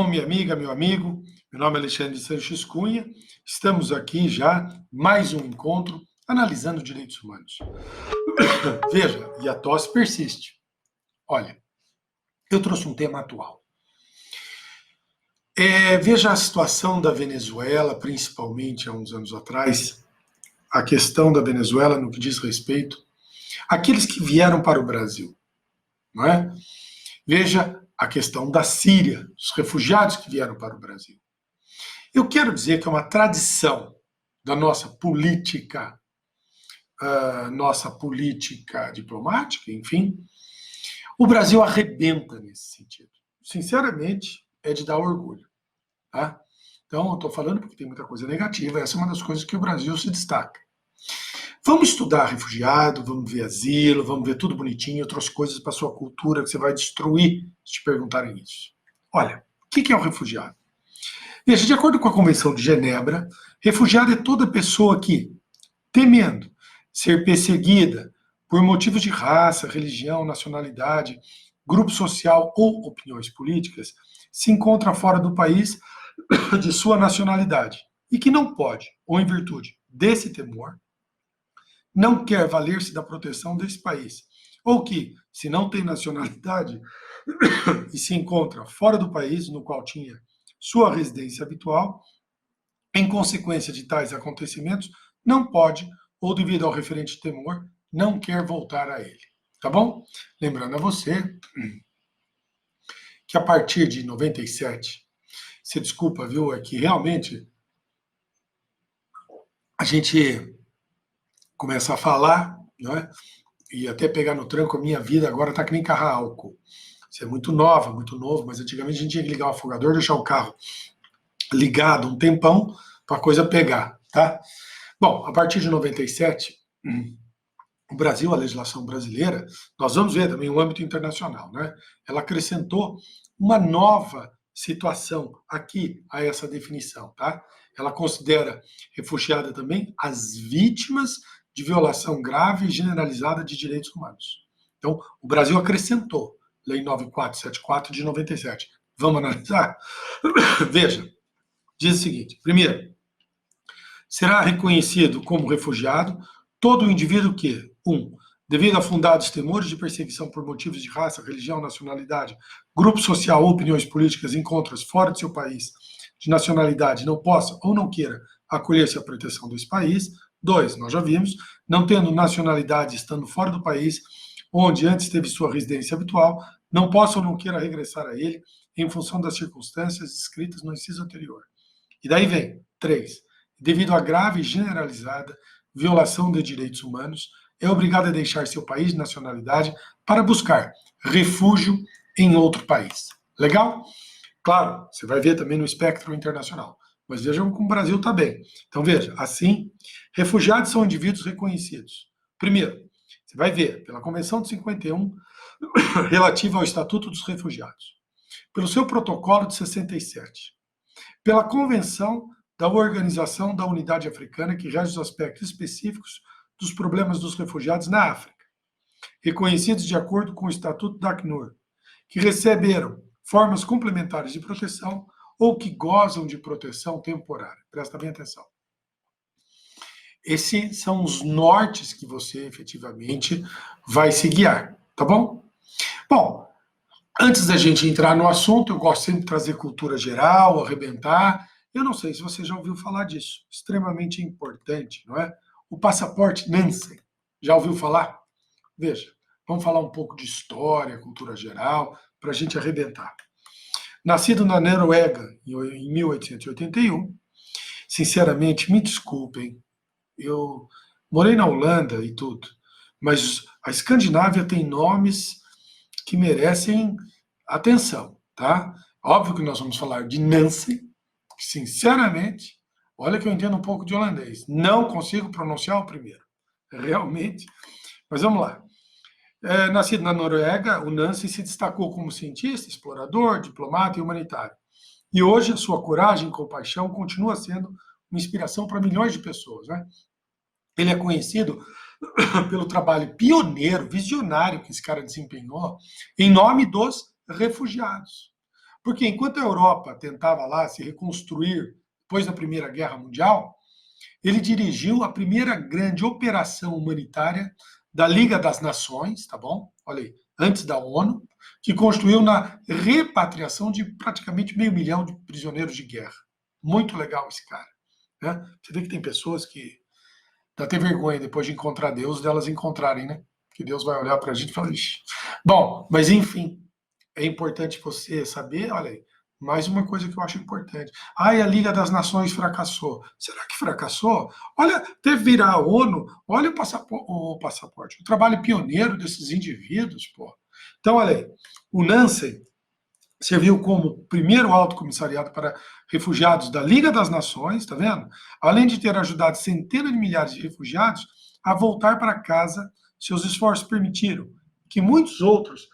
bom, minha amiga, meu amigo? Meu nome é Alexandre Sanches Cunha. Estamos aqui já, mais um encontro, analisando direitos humanos. Veja, e a tosse persiste. Olha, eu trouxe um tema atual. Veja a situação da Venezuela, principalmente há uns anos atrás, a questão da Venezuela no que diz respeito àqueles que vieram para o Brasil, não é? Veja a questão da Síria, os refugiados que vieram para o Brasil. Eu quero dizer que é uma tradição da nossa política diplomática, enfim, o Brasil arrebenta nesse sentido. Sinceramente, é de dar orgulho. Tá? Então, eu estou falando porque tem muita coisa negativa, essa é uma das coisas que o Brasil se destaca. Vamos estudar refugiado, vamos ver asilo, vamos ver tudo bonitinho, outras coisas para a sua cultura que você vai destruir se te perguntarem isso. Olha, o que é um refugiado? Veja, de acordo com a Convenção de Genebra, refugiado é toda pessoa que, temendo ser perseguida por motivos de raça, religião, nacionalidade, grupo social ou opiniões políticas, se encontra fora do país de sua nacionalidade e que não pode, ou em virtude desse temor, não quer valer-se da proteção desse país, ou que, se não tem nacionalidade e se encontra fora do país no qual tinha sua residência habitual, em consequência de tais acontecimentos, não pode, ou devido ao referente temor, não quer voltar a ele. Tá bom? Lembrando a você que a partir de 97, você desculpa, viu, é que realmente a gente começa a falar, né, e até pegar no tranco, a minha vida agora tá que nem carro a álcool. Você é muito nova, muito novo, mas antigamente a gente tinha que ligar o afogador, deixar o carro ligado um tempão para a coisa pegar, tá? Bom, a partir de 97, o Brasil, a legislação brasileira, nós vamos ver também o âmbito internacional, né? Ela acrescentou uma nova situação aqui a essa definição, tá? Ela considera refugiada também as vítimas de violação grave e generalizada de direitos humanos. Então, o Brasil acrescentou Lei 9474 de 97. Vamos analisar? Veja, diz o seguinte: primeiro, será reconhecido como refugiado todo indivíduo que, 1. Devido a fundados temores de perseguição por motivos de raça, religião, nacionalidade, grupo social ou opiniões políticas encontra-se fora de seu país de nacionalidade, não possa ou não queira acolher-se à proteção desse país. 2. Nós já vimos, não tendo nacionalidade, estando fora do país, onde antes teve sua residência habitual, não possa ou não queira regressar a ele em função das circunstâncias descritas no inciso anterior. E daí vem, 3. Devido à grave e generalizada violação de direitos humanos, é obrigado a deixar seu país de nacionalidade para buscar refúgio em outro país. Legal? Claro, você vai ver também no espectro internacional. Mas vejam como o Brasil está bem. Então veja, assim, refugiados são indivíduos reconhecidos. Primeiro, você vai ver pela Convenção de 51, relativa ao Estatuto dos Refugiados, pelo seu protocolo de 67, pela Convenção da Organização da Unidade Africana, que rege os aspectos específicos dos problemas dos refugiados na África, reconhecidos de acordo com o Estatuto da Acnur, que receberam formas complementares de proteção ou que gozam de proteção temporária. Presta bem atenção. Esses são os nortes que você efetivamente vai se guiar, tá bom? Bom, antes da gente entrar no assunto, eu gosto sempre de trazer cultura geral, arrebentar. Eu não sei se você já ouviu falar disso, extremamente importante, não é? O passaporte Nansen, já ouviu falar? Veja, vamos falar um pouco de história, cultura geral, para a gente arrebentar. Nascido na Noruega em 1881, sinceramente, me desculpem, eu morei na Holanda e tudo, mas a Escandinávia tem nomes que merecem atenção, tá? Óbvio que nós vamos falar de Nansen, que, sinceramente, olha que eu entendo um pouco de holandês, não consigo pronunciar o primeiro, realmente, mas vamos lá. Nascido na Noruega, o Nansen se destacou como cientista, explorador, diplomata e humanitário. E hoje a sua coragem e compaixão continua sendo uma inspiração para milhões de pessoas, né? Ele é conhecido pelo trabalho pioneiro, visionário que esse cara desempenhou em nome dos refugiados. Porque enquanto a Europa tentava lá se reconstruir depois da Primeira Guerra Mundial, ele dirigiu a primeira grande operação humanitária da Liga das Nações, tá bom? Olha aí, antes da ONU, que construiu na repatriação de praticamente 500 mil de prisioneiros de guerra. Muito legal esse cara. Né? Você vê que tem pessoas que dá até vergonha depois de encontrar Deus, delas encontrarem, né? Que Deus vai olhar para a gente e falar, ixi. Bom, mas enfim, é importante você saber, olha aí, mais uma coisa que eu acho importante. Ah, e a Liga das Nações fracassou. Será que fracassou? Olha, até virar a ONU, olha o trabalho pioneiro desses indivíduos, pô. Então, olha aí, o Nansen serviu como primeiro alto comissariado para refugiados da Liga das Nações, tá vendo? Além de ter ajudado centenas de milhares de refugiados a voltar para casa, seus esforços permitiram que muitos outros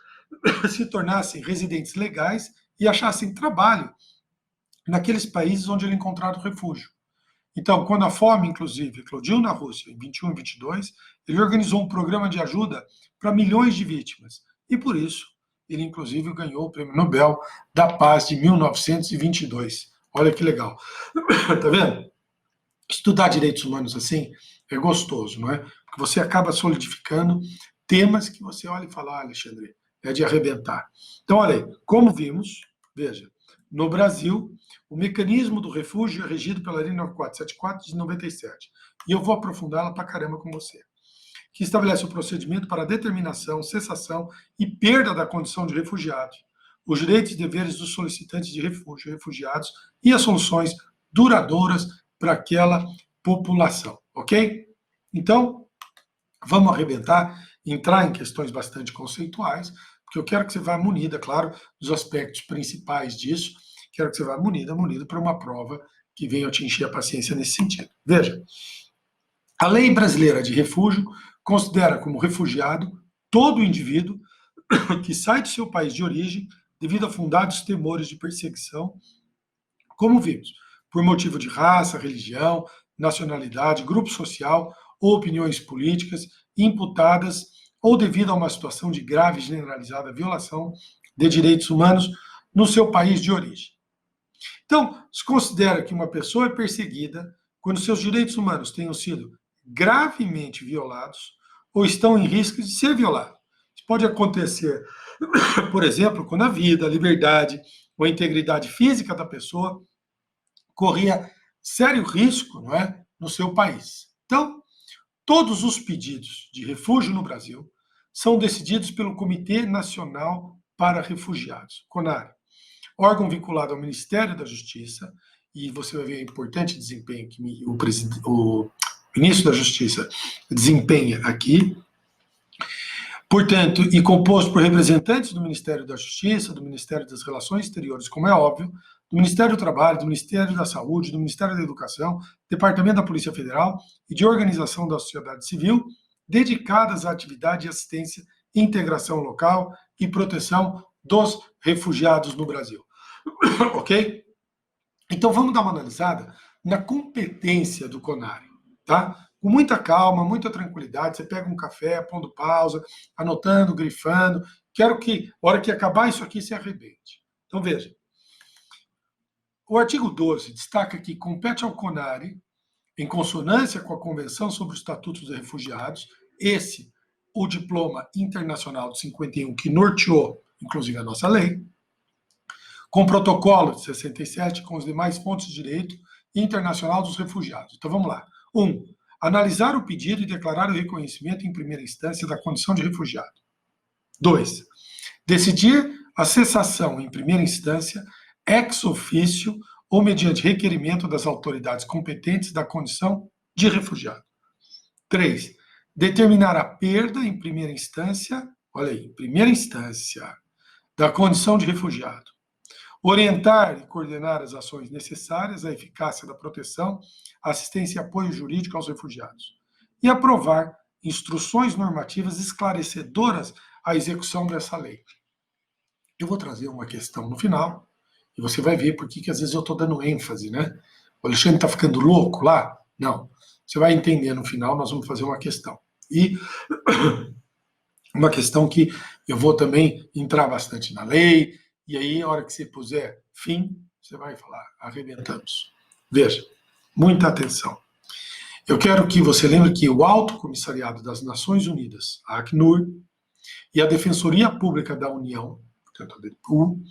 se tornassem residentes legais e achassem trabalho naqueles países onde ele encontraram refúgio. Então, quando a fome, inclusive, eclodiu na Rússia em 21 e 22, ele organizou um programa de ajuda para milhões de vítimas. E por isso, ele inclusive ganhou o Prêmio Nobel da Paz de 1922. Olha que legal. Tá vendo? Estudar direitos humanos assim é gostoso, não é? Porque você acaba solidificando temas que você olha e fala, ah, Alexandre, é de arrebentar. Então, olha aí, como vimos, veja, no Brasil, o mecanismo do refúgio é regido pela Lei 9474 de 97. E eu vou aprofundá-la pra caramba com você. Que estabelece o procedimento para a determinação, cessação e perda da condição de refugiado, os direitos e deveres dos solicitantes de refúgio, refugiados e as soluções duradouras para aquela população, ok? Então, vamos arrebentar, entrar em questões bastante conceituais, porque eu quero que você vá munida, claro, dos aspectos principais disso, quero que você vá munida para uma prova que venha te encher a paciência nesse sentido. Veja, a lei brasileira de refúgio considera como refugiado todo indivíduo que sai de seu país de origem devido a fundados temores de perseguição, como vimos, por motivo de raça, religião, nacionalidade, grupo social ou opiniões políticas imputadas ou devido a uma situação de grave e generalizada violação de direitos humanos no seu país de origem. Então, se considera que uma pessoa é perseguida quando seus direitos humanos tenham sido gravemente violados ou estão em risco de ser violados. Isso pode acontecer, por exemplo, quando a vida, a liberdade ou a integridade física da pessoa corria sério risco, não é, no seu país. Então, todos os pedidos de refúgio no Brasil são decididos pelo Comitê Nacional para Refugiados, CONARE, órgão vinculado ao Ministério da Justiça, e você vai ver o importante desempenho que o ministro da Justiça desempenha aqui, portanto, e composto por representantes do Ministério da Justiça, do Ministério das Relações Exteriores, como é óbvio, do Ministério do Trabalho, do Ministério da Saúde, do Ministério da Educação, Departamento da Polícia Federal e de organização da sociedade civil, dedicadas à atividade de assistência, integração local e proteção dos refugiados no Brasil. Ok? Então vamos dar uma analisada na competência do CONARE, tá? Com muita calma, muita tranquilidade, você pega um café, pondo pausa, anotando, grifando. Quero que, na hora que acabar isso aqui, se arrebente. Então veja. O artigo 12 destaca que compete ao CONARE, em consonância com a Convenção sobre o Estatuto dos Refugiados, o diploma internacional de 51, que norteou, inclusive, a nossa lei, com o protocolo de 67, com os demais fontes de direito internacional dos refugiados. Então vamos lá. 1. Analisar o pedido e declarar o reconhecimento em primeira instância da condição de refugiado. 2. Decidir a cessação em primeira instância, ex officio ou mediante requerimento das autoridades competentes da condição de refugiado. 3. Determinar a perda em primeira instância, olha aí, primeira instância, da condição de refugiado. Orientar e coordenar as ações necessárias à eficácia da proteção, assistência e apoio jurídico aos refugiados. E aprovar instruções normativas esclarecedoras à execução dessa lei. Eu vou trazer uma questão no final, e você vai ver por que às vezes eu estou dando ênfase, né? O Alexandre está ficando louco lá? Não. Você vai entender no final, nós vamos fazer uma questão. E uma questão que eu vou também entrar bastante na lei, e aí, a hora que você puser fim, você vai falar, arrebentamos. Veja, muita atenção. Eu quero que você lembre que o Alto Comissariado das Nações Unidas, a Acnur, e a Defensoria Pública da União, portanto a DPU,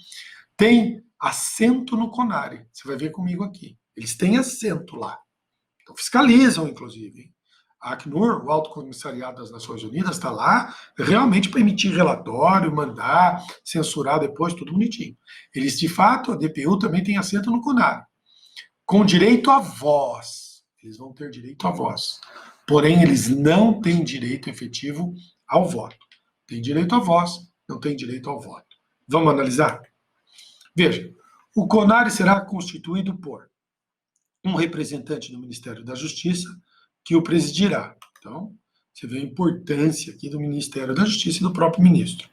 tem assento no CONARE. Você vai ver comigo aqui. Eles têm assento lá. Então fiscalizam, inclusive. Hein? A Acnur, o Alto Comissariado das Nações Unidas, está lá realmente para emitir relatório, mandar, censurar depois, tudo bonitinho. Eles, de fato, a DPU também tem assento no CONARE, com direito à voz. Eles vão ter direito à voz. Porém, eles não têm direito efetivo ao voto. Tem direito à voz, não tem direito ao voto. Vamos analisar? Veja, o CONARE será constituído por um representante do Ministério da Justiça, que o presidirá. Então, você vê a importância aqui do Ministério da Justiça e do próprio ministro.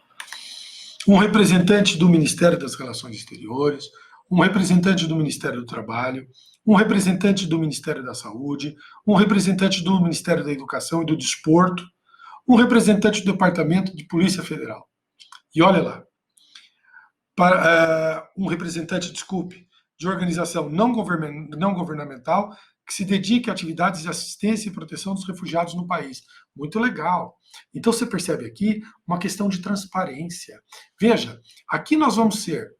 Um representante do Ministério das Relações Exteriores, um representante do Ministério do Trabalho, um representante do Ministério da Saúde, um representante do Ministério da Educação e do Desporto, um representante do Departamento de Polícia Federal. E olha lá, um representante, desculpe, de organização não governamental que se dedique a atividades de assistência e proteção dos refugiados no país. Muito legal. Então você percebe aqui uma questão de transparência. Veja, aqui nós vamos ser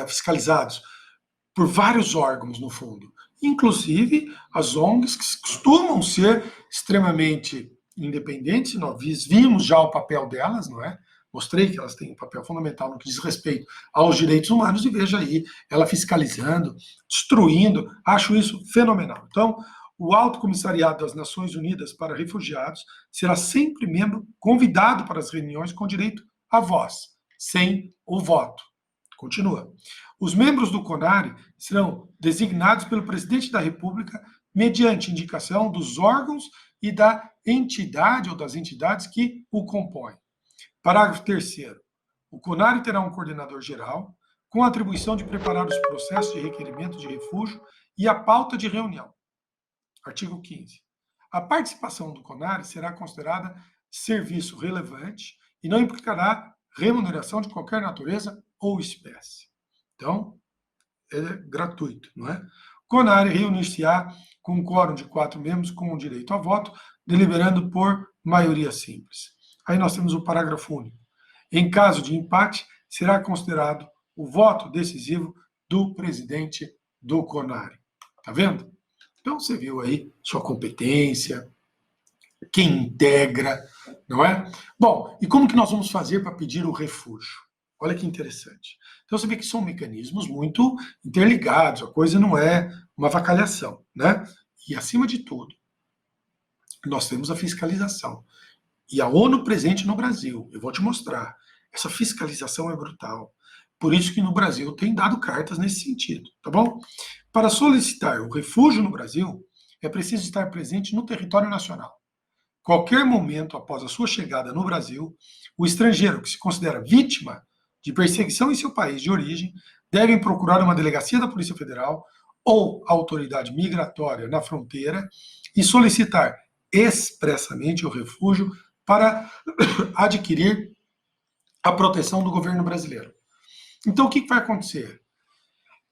fiscalizados por vários órgãos, no fundo, inclusive as ONGs, que costumam ser extremamente independentes. Nós vimos já o papel delas, não é? Mostrei que elas têm um papel fundamental no que diz respeito aos direitos humanos, e veja aí, ela fiscalizando, destruindo, acho isso fenomenal. Então, o Alto Comissariado das Nações Unidas para Refugiados será sempre membro convidado para as reuniões com direito à voz, sem o voto. Continua. Os membros do CONARE serão designados pelo presidente da República mediante indicação dos órgãos e da entidade ou das entidades que o compõem. Parágrafo 3º. O CONARE terá um coordenador geral com a atribuição de preparar os processos de requerimento de refúgio e a pauta de reunião. Artigo 15. A participação do CONARE será considerada serviço relevante e não implicará remuneração de qualquer natureza ou espécie. Então, é gratuito, não é? O CONARE reunir-se-á com um quórum de 4 membros com o direito a voto, deliberando por maioria simples. Aí nós temos o parágrafo único. Em caso de empate, será considerado o voto decisivo do presidente do CONARE. Tá vendo? Então você viu aí sua competência, quem integra, não é? Bom, e como que nós vamos fazer para pedir o refúgio? Olha que interessante. Então você vê que são mecanismos muito interligados, a coisa não é uma avacalhação, né? E acima de tudo, nós temos a fiscalização. E a ONU presente no Brasil, eu vou te mostrar. Essa fiscalização é brutal. Por isso que no Brasil tem dado cartas nesse sentido, tá bom? Para solicitar o refúgio no Brasil, é preciso estar presente no território nacional. Qualquer momento após a sua chegada no Brasil, o estrangeiro que se considera vítima de perseguição em seu país de origem deve procurar uma delegacia da Polícia Federal ou autoridade migratória na fronteira e solicitar expressamente o refúgio para adquirir a proteção do governo brasileiro. Então, o que vai acontecer?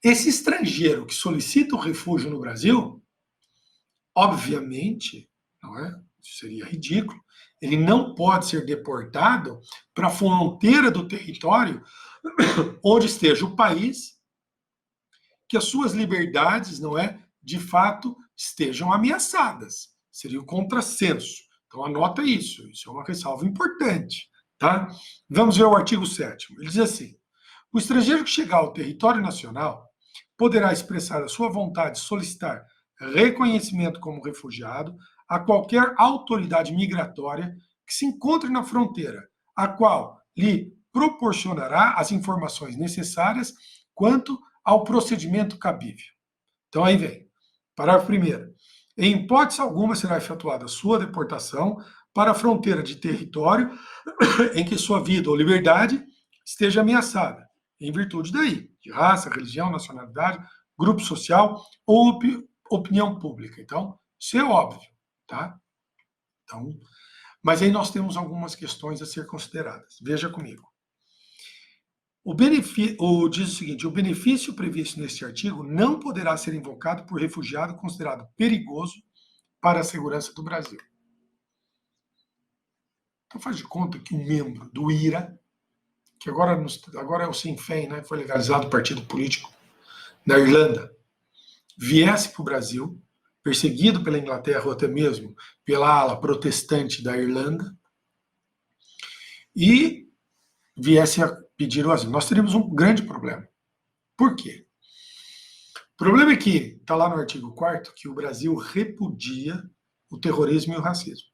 Esse estrangeiro que solicita o refúgio no Brasil, obviamente, não é? Isso seria ridículo, ele não pode ser deportado para a fronteira do território onde esteja o país, que as suas liberdades, não é, de fato, estejam ameaçadas. Seria o contrassenso. Então anota isso é uma ressalva importante, tá? Vamos ver o artigo 7º. Ele diz assim: o estrangeiro que chegar ao território nacional poderá expressar a sua vontade de solicitar reconhecimento como refugiado a qualquer autoridade migratória que se encontre na fronteira, a qual lhe proporcionará as informações necessárias quanto ao procedimento cabível. Então aí vem, parágrafo 1º. Em hipótese alguma será efetuada sua deportação para a fronteira de território em que sua vida ou liberdade esteja ameaçada, em virtude daí, de raça, religião, nacionalidade, grupo social ou opinião pública. Então, isso é óbvio, tá? Então, mas aí nós temos algumas questões a ser consideradas. Veja comigo. Diz o seguinte: o benefício previsto neste artigo não poderá ser invocado por refugiado considerado perigoso para a segurança do Brasil. Então faz de conta que um membro do IRA, que agora é o Sinn Féin, né, foi legalizado partido político na Irlanda, viesse para o Brasil, perseguido pela Inglaterra ou até mesmo pela ala protestante da Irlanda, e viesse a pedir o asilo. Nós teríamos um grande problema. Por quê? O problema é que está lá no artigo 4º que o Brasil repudia o terrorismo e o racismo.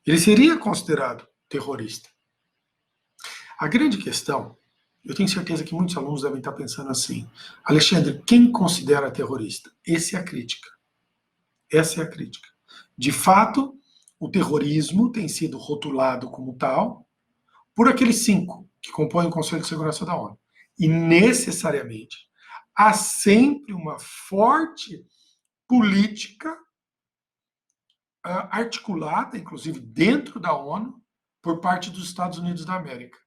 Ele seria considerado terrorista. A grande questão, eu tenho certeza que muitos alunos devem estar pensando assim: Alexandre, quem considera terrorista? Essa é a crítica. Essa é a crítica. De fato, o terrorismo tem sido rotulado como tal por aqueles 5 que compõem o Conselho de Segurança da ONU. E necessariamente há sempre uma forte política articulada, inclusive dentro da ONU, por parte dos Estados Unidos da América.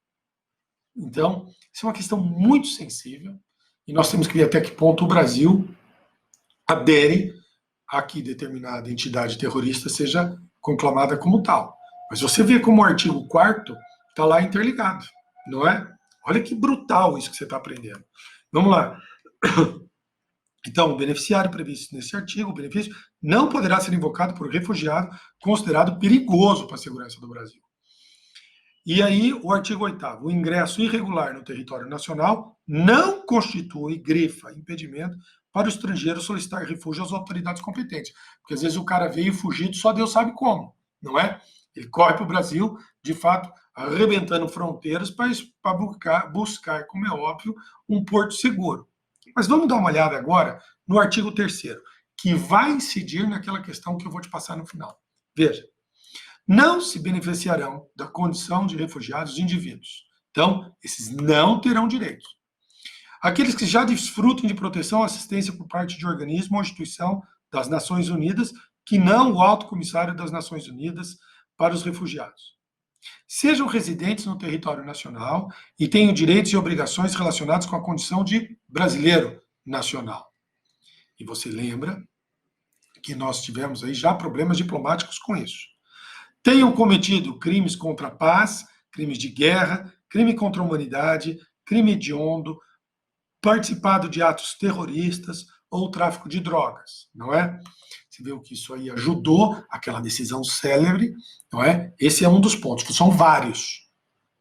Então, isso é uma questão muito sensível e nós temos que ver até que ponto o Brasil adere a que determinada entidade terrorista seja conclamada como tal. Mas você vê como o artigo 4º está lá interligado, não é? Olha que brutal isso que você está aprendendo. Vamos lá. Então, o beneficiário previsto nesse artigo, o benefício, não poderá ser invocado por refugiado considerado perigoso para a segurança do Brasil. E aí, o artigo 8º, o ingresso irregular no território nacional não constitui, grifa, impedimento para o estrangeiro solicitar refúgio às autoridades competentes. Porque às vezes o cara veio fugido, só Deus sabe como, não é? Ele corre para o Brasil, de fato, arrebentando fronteiras para buscar, como é óbvio, um porto seguro. Mas vamos dar uma olhada agora no artigo 3º, que vai incidir naquela questão que eu vou te passar no final. Veja, não se beneficiarão da condição de refugiados os indivíduos. Então, esses não terão direitos. Aqueles que já desfrutam de proteção ou assistência por parte de organismo ou instituição das Nações Unidas, que não o Alto Comissário das Nações Unidas para os Refugiados. Sejam residentes no território nacional e tenham direitos e obrigações relacionados com a condição de brasileiro nacional. E você lembra que nós tivemos aí já problemas diplomáticos com isso. Tenham cometido crimes contra a paz, crimes de guerra, crime contra a humanidade, crime hediondo, participado de atos terroristas ou tráfico de drogas, não é? Você viu que isso aí ajudou aquela decisão célebre, não é? Esse é um dos pontos, que são vários,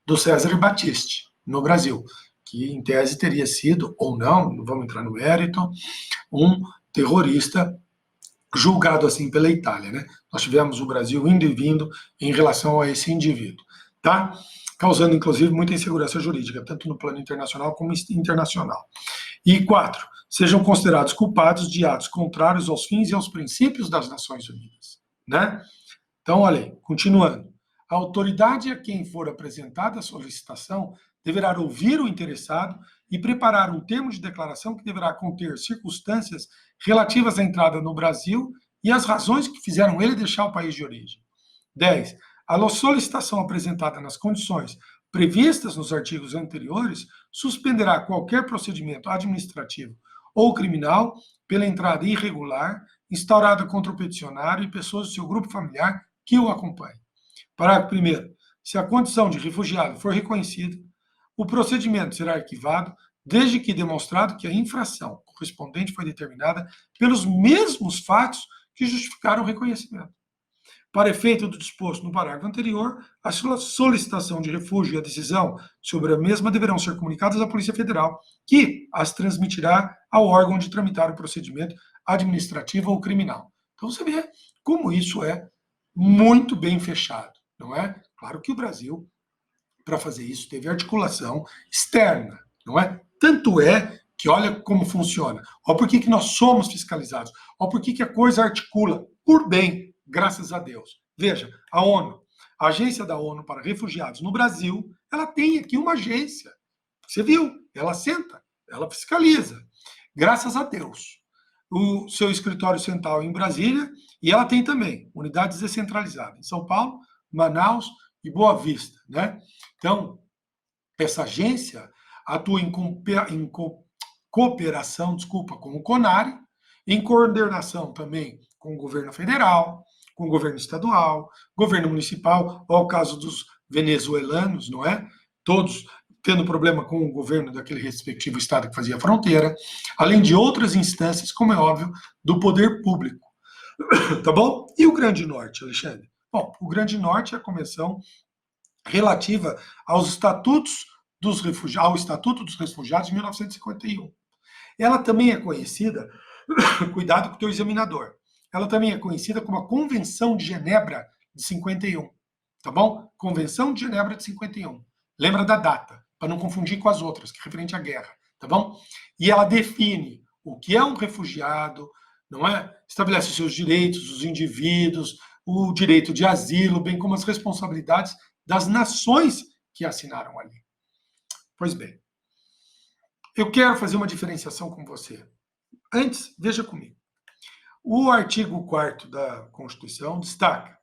do César Battisti, no Brasil, que em tese teria sido, ou não vamos entrar no mérito, um terrorista julgado assim pela Itália, né? Nós tivemos o Brasil indo e vindo em relação a esse indivíduo, tá? Causando, inclusive, muita insegurança jurídica, tanto no plano internacional como internacional. E 4, sejam considerados culpados de atos contrários aos fins e aos princípios das Nações Unidas, né? Então, olha aí, continuando. A autoridade a quem for apresentada a solicitação deverá ouvir o interessado e preparar um termo de declaração que deverá conter circunstâncias relativas à entrada no Brasil e as razões que fizeram ele deixar o país de origem. 10. A solicitação apresentada nas condições previstas nos artigos anteriores suspenderá qualquer procedimento administrativo ou criminal pela entrada irregular instaurada contra o peticionário e pessoas do seu grupo familiar que o acompanhem. Parágrafo 1º. Se a condição de refugiado for reconhecida, o procedimento será arquivado desde que demonstrado que a infração correspondente foi determinada pelos mesmos fatos que justificaram o reconhecimento. Para efeito do disposto no parágrafo anterior, a solicitação de refúgio e a decisão sobre a mesma deverão ser comunicadas à Polícia Federal, que as transmitirá ao órgão de tramitar o procedimento administrativo ou criminal. Então você vê como isso é muito bem fechado, não é? Claro que o Brasil, para fazer isso, teve articulação externa, não é? Tanto é que olha como funciona. Olha por que nós somos fiscalizados. Olha por que a coisa articula por bem, graças a Deus. Veja, a ONU, a Agência da ONU para Refugiados no Brasil, ela tem aqui uma agência. Você viu? Ela senta, ela fiscaliza. Graças a Deus. O seu escritório central em Brasília, e ela tem também unidades descentralizadas em São Paulo, Manaus e Boa Vista, né? Então, essa agência, atua em cooperação, com o CONARE, em coordenação também com o governo federal, com o governo estadual, governo municipal, ou o caso dos venezuelanos, não é? Todos tendo problema com o governo daquele respectivo estado que fazia fronteira, além de outras instâncias, como é óbvio, do poder público. Tá bom? E o Grande Norte, Alexandre? Bom, o Grande Norte é a convenção relativa aos estatutos ao Estatuto dos Refugiados de 1951. Ela também é conhecida, cuidado com o teu examinador, ela também é conhecida como a Convenção de Genebra de 51, tá bom? Convenção de Genebra de 51. Lembra da data, para não confundir com as outras, que é referente à guerra, tá bom? E ela define o que é um refugiado, não é? Estabelece os seus direitos, os indivíduos, o direito de asilo, bem como as responsabilidades das nações que assinaram ali. Pois bem, eu quero fazer uma diferenciação com você. Antes, veja comigo. O artigo 4º da Constituição destaca: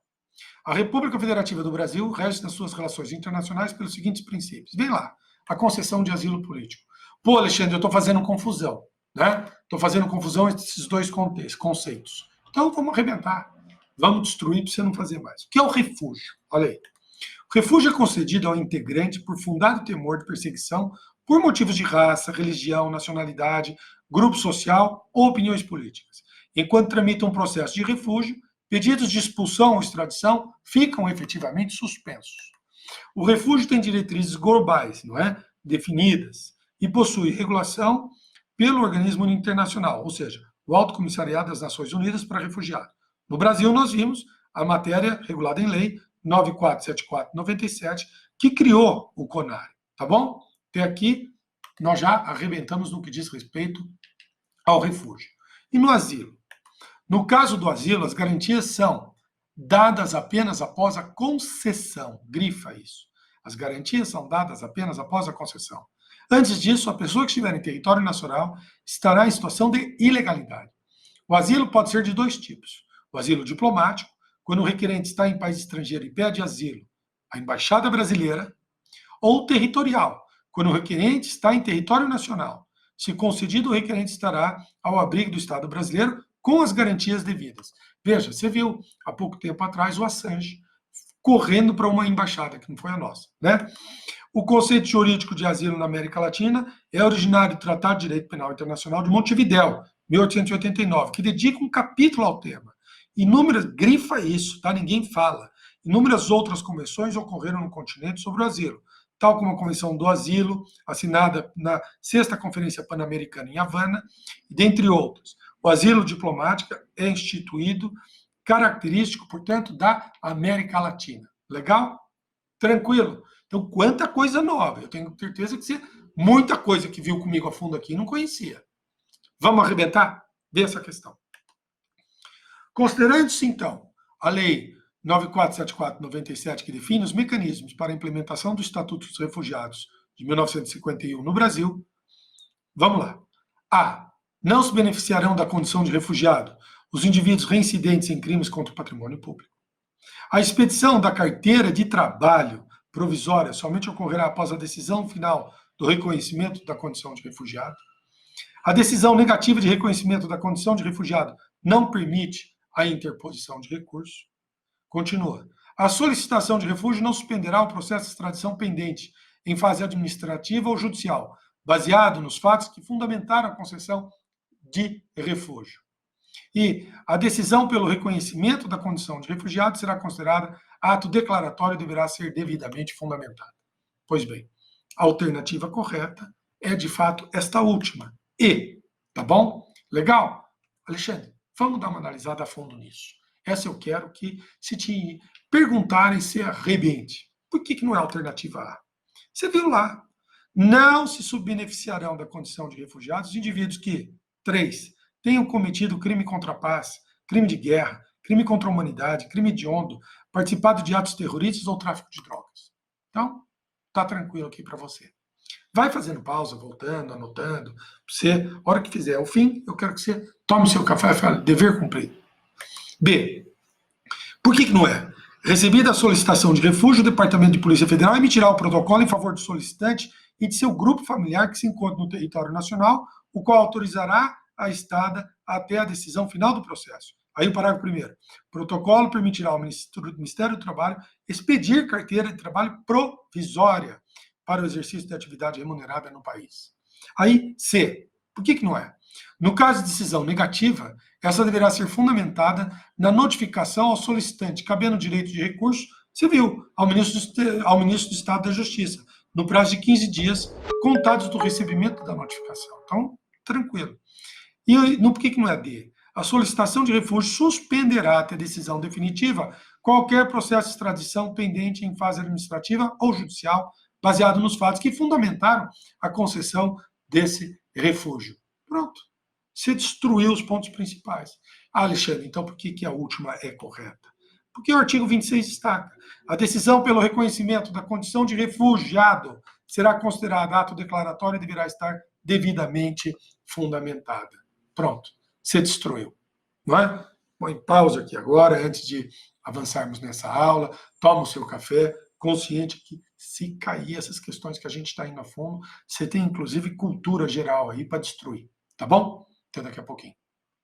a República Federativa do Brasil rege nas suas relações internacionais pelos seguintes princípios. Vem lá, a concessão de asilo político. Pô, Alexandre, eu estou fazendo confusão, né? Estou fazendo confusão entre esses dois conceitos. Então, vamos arrebentar. Vamos destruir para você não fazer mais. O que é o refúgio? Olha aí. O refúgio é concedido ao integrante por fundado temor de perseguição por motivos de raça, religião, nacionalidade, grupo social ou opiniões políticas. Enquanto tramita um processo de refúgio, pedidos de expulsão ou extradição ficam efetivamente suspensos. O refúgio tem diretrizes globais, não é? Definidas, e possui regulação pelo organismo internacional, ou seja, o Alto Comissariado das Nações Unidas para Refugiados. No Brasil, nós vimos a matéria regulada em lei 9474/97, que criou o CONARE, tá bom? Até aqui, nós já arrebentamos no que diz respeito ao refúgio. E no asilo? No caso do asilo, as garantias são dadas apenas após a concessão. Grifa isso. As garantias são dadas apenas após a concessão. Antes disso, a pessoa que estiver em território nacional estará em situação de ilegalidade. O asilo pode ser de dois tipos. O asilo diplomático, quando o requerente está em país estrangeiro e pede asilo à Embaixada Brasileira, ou territorial, quando o requerente está em território nacional. Se concedido, o requerente estará ao abrigo do Estado brasileiro com as garantias devidas. Veja, você viu há pouco tempo atrás o Assange correndo para uma embaixada, que não foi a nossa, né? O conceito jurídico de asilo na América Latina é originário do Tratado de Direito Penal Internacional de Montevidéu, 1889, que dedica um capítulo ao tema. Grifa isso, tá? Ninguém fala. Inúmeras outras convenções ocorreram no continente sobre o asilo, tal como a Convenção do Asilo, assinada na 6ª Conferência Pan-Americana em Havana, dentre outros. O asilo diplomático é instituído, característico, portanto, da América Latina. Legal? Tranquilo? Então, quanta coisa nova. Eu tenho certeza que você, muita coisa que viu comigo a fundo aqui, não conhecia. Vamos arrebentar? Vê essa questão. Considerando-se, então, a Lei 9474/97, que define os mecanismos para a implementação do Estatuto dos Refugiados de 1951 no Brasil, vamos lá. A. Não se beneficiarão da condição de refugiado os indivíduos reincidentes em crimes contra o patrimônio público. A expedição da carteira de trabalho provisória somente ocorrerá após a decisão final do reconhecimento da condição de refugiado. A decisão negativa de reconhecimento da condição de refugiado não permite a interposição de recurso. Continua. A solicitação de refúgio não suspenderá o processo de extradição pendente em fase administrativa ou judicial, baseado nos fatos que fundamentaram a concessão de refúgio. E a decisão pelo reconhecimento da condição de refugiado será considerada ato declaratório e deverá ser devidamente fundamentada. Pois bem, a alternativa correta é, de fato, esta última. E, tá bom? Legal? Alexandre, vamos dar uma analisada a fundo nisso. Essa eu quero que, se te perguntarem, se arrebente. Por que não é a alternativa A? Você viu lá. Não se subbeneficiarão da condição de refugiados os indivíduos que, 3, tenham cometido crime contra a paz, crime de guerra, crime contra a humanidade, crime hediondo, participado de atos terroristas ou tráfico de drogas. Então, tá tranquilo aqui para você. Vai fazendo pausa, voltando, anotando. Você, a hora que fizer o fim, eu quero que você tome seu café e fale, dever cumprido. B. Por que não é? Recebida a solicitação de refúgio, o Departamento de Polícia Federal emitirá o protocolo em favor do solicitante e de seu grupo familiar que se encontra no território nacional, o qual autorizará a estada até a decisão final do processo. Aí o parágrafo 1º. Protocolo permitirá ao Ministério do Trabalho expedir carteira de trabalho provisória para o exercício de atividade remunerada no país. Aí, C. Por que não é? No caso de decisão negativa, essa deverá ser fundamentada na notificação ao solicitante, cabendo o direito de recurso civil ao ministro do Estado da Justiça, no prazo de 15 dias, contados do recebimento da notificação. Então, tranquilo. E por que não é D? A solicitação de refúgio suspenderá até decisão definitiva qualquer processo de extradição pendente em fase administrativa ou judicial, baseado nos fatos que fundamentaram a concessão desse refúgio. Pronto. Você destruiu os pontos principais. Ah, Alexandre, então por que a última é correta? Porque o artigo 26 destaca: a decisão pelo reconhecimento da condição de refugiado será considerada ato declaratório e deverá estar devidamente fundamentada. Pronto, você destruiu, não é? Põe pausa aqui agora, antes de avançarmos nessa aula, toma o seu café, consciente que se cair essas questões que a gente está indo a fundo, você tem inclusive cultura geral aí para destruir, tá bom? Até daqui a pouquinho.